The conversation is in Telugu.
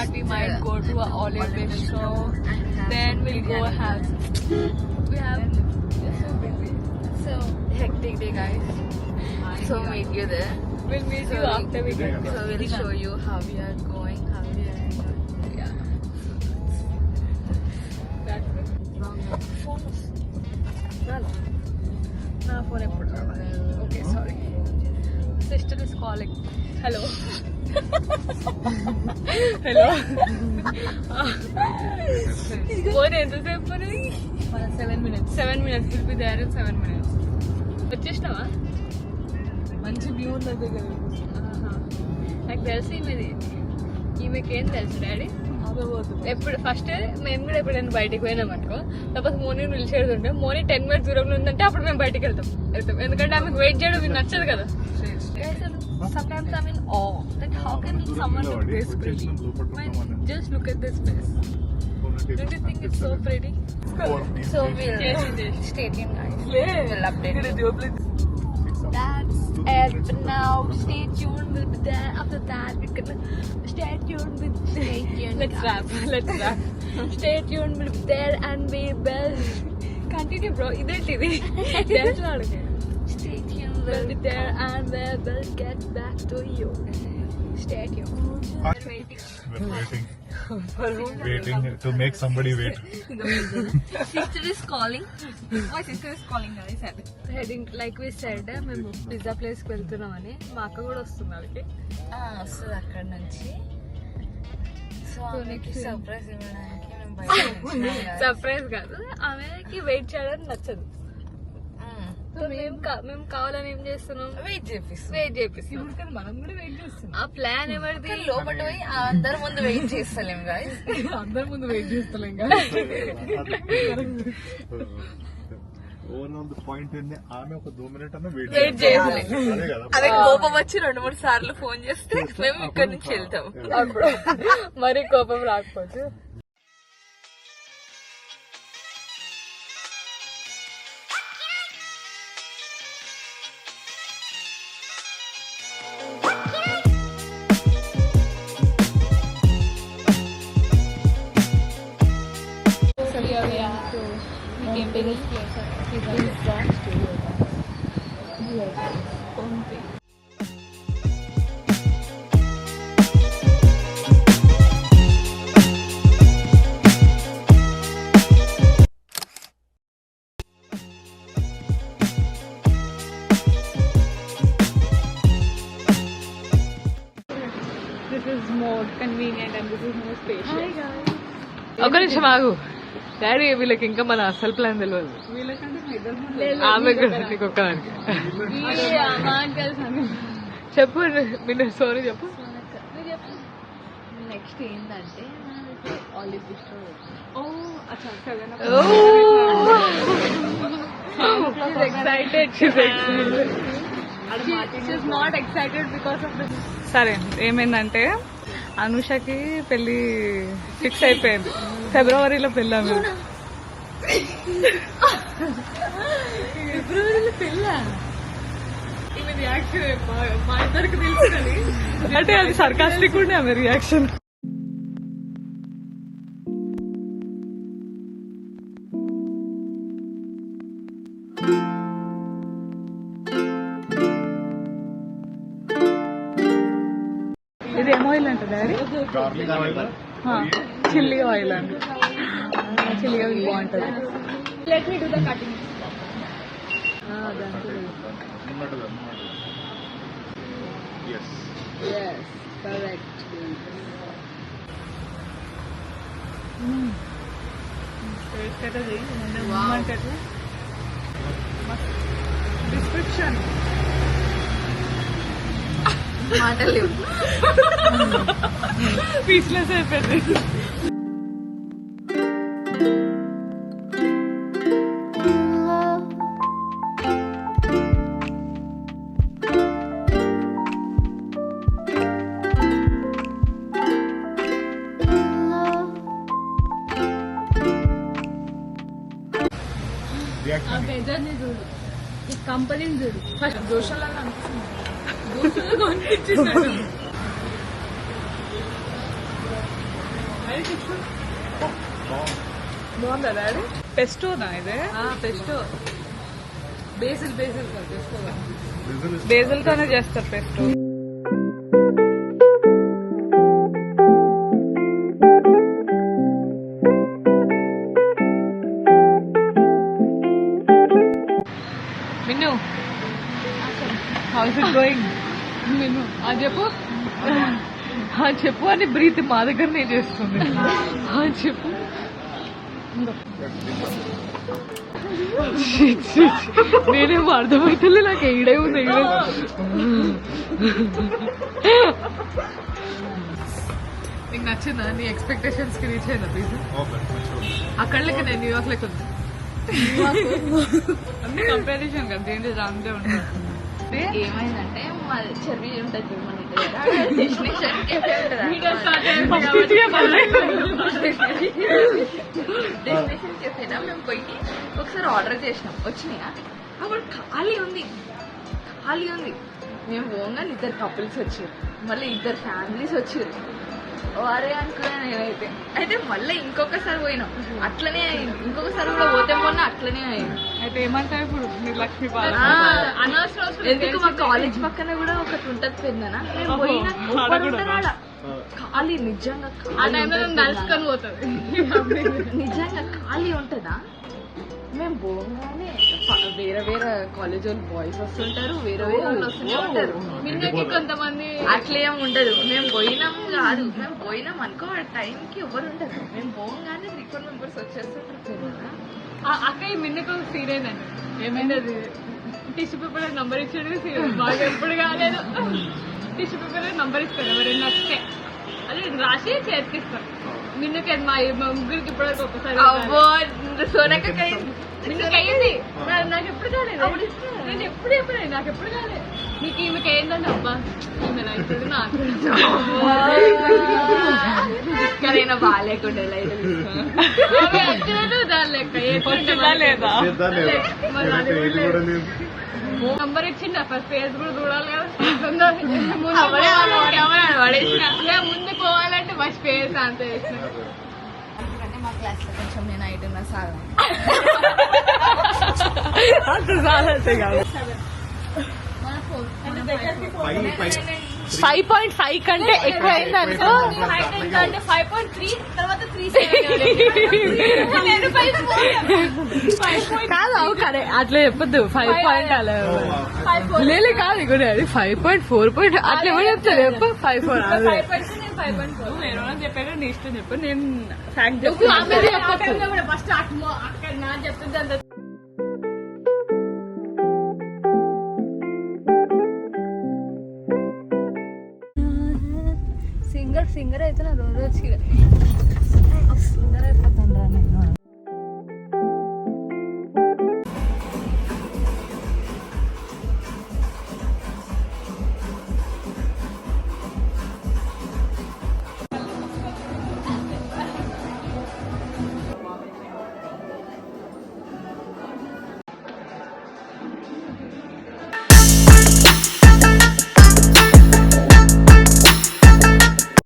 that we might go to a olive bistro. Then we'll go have. We have so hectic day, guys. So meet you there. We'll meet you after we get. So we'll show you how we are going, how we are going. Yeah. That's it. Phone. నా phone ఎప్పుడు రావాలి? Okay, sorry. Sister is calling. Hello. Hello. Phone ఎంతసేపు మరి? 7 minutes. 7 minutes. We'll be there in 7 minutes. వచ్చేసినావా? మంచి వ్యూ ఉన్నది కదా. నాకు తెలిసి ఈమెకేం తెలుసు డాడీ ఎప్పుడు ఫస్ట్ మేము కూడా ఎప్పుడైనా బయటకు పోయినాం అనుకో లేకపోతే మోనీ నిలిచేది ఉంటే మోనీ 10 minutes దూరంలో ఉందంటే అప్పుడు మేము బయటకు వెళ్తాం ఎందుకంటే ఆమెకు వెయిట్ చేయడం మీకు నచ్చదు కదా. Sometimes I'm in awe that how can someone look this pretty? Just look at this place. Don't you think it's so pretty? So we'll stay tuned, guys. We'll update you. That's it for now. Stay tuned. We'll be there. After that, we can stay tuned. Stay tuned. Let's wrap. Stay tuned. We'll be there and we will continue, bro. Identy. Dance laadage. Stay tuned. We'll be there and we will get back to you. Stay tuned. We're waiting to make somebody wait. Sister is calling. My sister is calling, guys. Heading like we said, మేము పిజ్జా ప్లేస్ కి వెళ్తున్నామని మా అక్క కూడా వస్తుంది వాళ్ళకి వస్తుంది అక్కడ నుంచి. సో ఆమెకి సర్ప్రైజ్ ఇవ్వడానికి మేము బయట సర్ప్రైజ్ కాదు ఆమెకి వెయిట్ చేయడానికి నచ్చదు. సో మేము కావాలని ఏం చేస్తున్నాం వెయిట్ చేపిస్తున్నాం మనం కూడా వెయిట్ చేస్తున్నాం. ఆ ప్లాన్ ఎవరిది లోపల పోయి అందరి ముందు వెయిట్ చేస్తలేం గాయస్. అందరి ముందు వెయిట్ చేస్తలేం ఓవరాల్ పాయింట్ ఏంది ఆమె ఒక 2 minutes అన్న వెయిట్ వెయిట్ చేయలేదు. అదే కదా. అదే కోపం వచ్చి 2-3 సార్లు ఫోన్ చేస్తే మేము ఇక్కడ నుంచి వెళ్తాం. మరి కోపం రాకపోతే this is more convenient and this is more spacious. Hi guys. ఒక నిమిషం ఆగు డాడీ వీళ్ళకి ఇంకా మన అసలు ప్లాన్ తెలియదు. ఆమె నీకు ఒక్కదానికి చెప్పు మీరు స్టోరీ చెప్పు. నెక్స్ట్ ఏంటంటే ఆలివ్ బిస్ట్రో. సరే ఏమైందంటే అనుషకి పెళ్లి ఫిక్స్ అయిపోయింది. ఫిబ్రవరిలో పెళ్ళి ఆమె. ఫిబ్రవరిలో పెళ్ళా? రియాక్షన్ మా ఇద్దరికి తెలుసు అంటే అది సర్కాస్టిక్ ఉండే ఆమె రియాక్షన్. ఇది ఏం ఆయిల్ అంట డాడీ? చిల్లీ ఆయిల్ అండి. చిల్లీ ఆయిల్ బాగుంటుంది. Let me do the cutting. Yes, correct. Description. మాటలు పీస్లెస్ అయిపోయింది. బెజర్ని చూడు, ఈ కంపెనీని చూడు. ఫస్ట్ దోషాలను అనిపిస్తుంది, దోషాలు అనిపించేసాడు. బాగుందా డాడీ? పెస్టోనా ఇదే? పెస్టో బేసిల్ పెస్టో బేజల్ తోనే చేస్తారు pesto. Minnu, how's it going? Minnu అది చెప్పు, చెప్పు అని బ్రీత్ మా దగ్గరనే చేస్తుంది. చెప్పు. నేనేమో అర్థమైతే నాకు ఈడే ఉంది. నీకు నచ్చిందా? నీ ఎక్స్పెక్టేషన్స్ కి రీచ్ అయిందా ప్లీజ్? అక్కడ లెక్క నేను న్యూయార్క్ లెక్క ఉంది. అన్ని కంపారిజన్ కదా, దేని అంతే ఉంటుంది. ఏమైందంటే మా చెర్రీ ఉంటుంది చూడు మన ఇంటి దగ్గర, డెస్టినేషన్ కేఫే ఉంటుంది. డెస్టినేషన్ కేఫేనా మేము పోయి ఒకసారి ఆర్డర్ చేసినాం, వచ్చినాయా అప్పుడు ఖాళీ ఉంది. మేము పోగా ఇద్దరు కపుల్స్ వచ్చారు, మళ్ళీ ఇద్దరు ఫ్యామిలీస్ వచ్చారు. వారే అనుకున్నా నేనైతే. అయితే మళ్ళీ ఇంకొకసారి పోయినాం, అట్లనే అయింది. ఇంకొకసారి కూడా పోతే మొన్న అట్లనే అయింది. అయితే ఏమంటావు ఇప్పుడు మీరు లక్ష్మీ అనవసరం ఎందుకు మా కాలేజ్ పక్కన కూడా ఒకటి ఉంటది పెద్దనా, మేము పోయినా ఖాళీ, నిజంగా ఆ టైంలో మేము నడుచుకొని పోతుంది. నిజంగా ఖాళీ ఉంటుందా? మేము పోగానే వేరే వేరే కాలేజ్ వాళ్ళు బాయ్స్ వస్తుంటారు, వేరే వేరే వాళ్ళు వస్తూనే ఉంటారు. మిన్నకి కొంతమంది అట్లేం ఉండదు. మేము పోయినాం కాదు, మేము పోయినాం అనుకో ఆ టైంకి ఎవరు ఉండదు. మేము పోగానే 3-4 మెంబర్స్ వచ్చేస్తుంటారు. అక్క ఈ మిన్నకు సీన్ అయిందండి. ఏమైంది అది? టిష్యూ పేపర్ నంబర్ ఇచ్చాడు, బాగా ఎప్పుడు కాలేదు. టిష్యూ పేపర్ నంబర్ ఇస్తాను ఎవరైనా వస్తే, అది రాసి చేతికిస్తాను. మిన్నకి మా ముగ్గురికి ఇప్పటివరకు ఒక్కసారి మిన్నకి అయ్యింది. నాకు ఎప్పుడు కాలేదు, నేను ఎప్పుడు చెప్పలేదు, నాకు ఎప్పుడు కాలేదు. నీకు ఈమెకి ఏంటంటే అబ్బా ఈమె అవుతుంది నాకు ఎక్కడైనా బాగాలేకుండా లైట్ దాని లెక్క లేదా? నంబర్ ఇచ్చింది ఫస్ట్ ఫేస్ కూడా చూడాలి కదా. ముందు పోవాలంటే ఫస్ట్ ఫేస్ అంతే వేసిన. మా క్లాస్ లో కొంచెం నేను 8 సాగం. అంత సాలంటే కాదు. 5.5 కంటే ఎక్కువ అయింది అనుకో. 5.3 తర్వాత 3 కాదు అవు కరే అట్లా చెప్పొద్దు. 5 పాయింట్ అలా లేదు కాదు ఇక్కడ 5.4 అట్లా ఎవరు చెప్తారు చెప్పు. 5.4 చెప్పారు, నీ ఇష్టం చెప్పు. నేను ఫ్యాక్ట్ ఫస్ట్ అక్కడ నా చెప్తుంది అంత. సింగర్ అయితే నా రోజు వచ్చి సింగర్ అయిపోతాను రా నేను.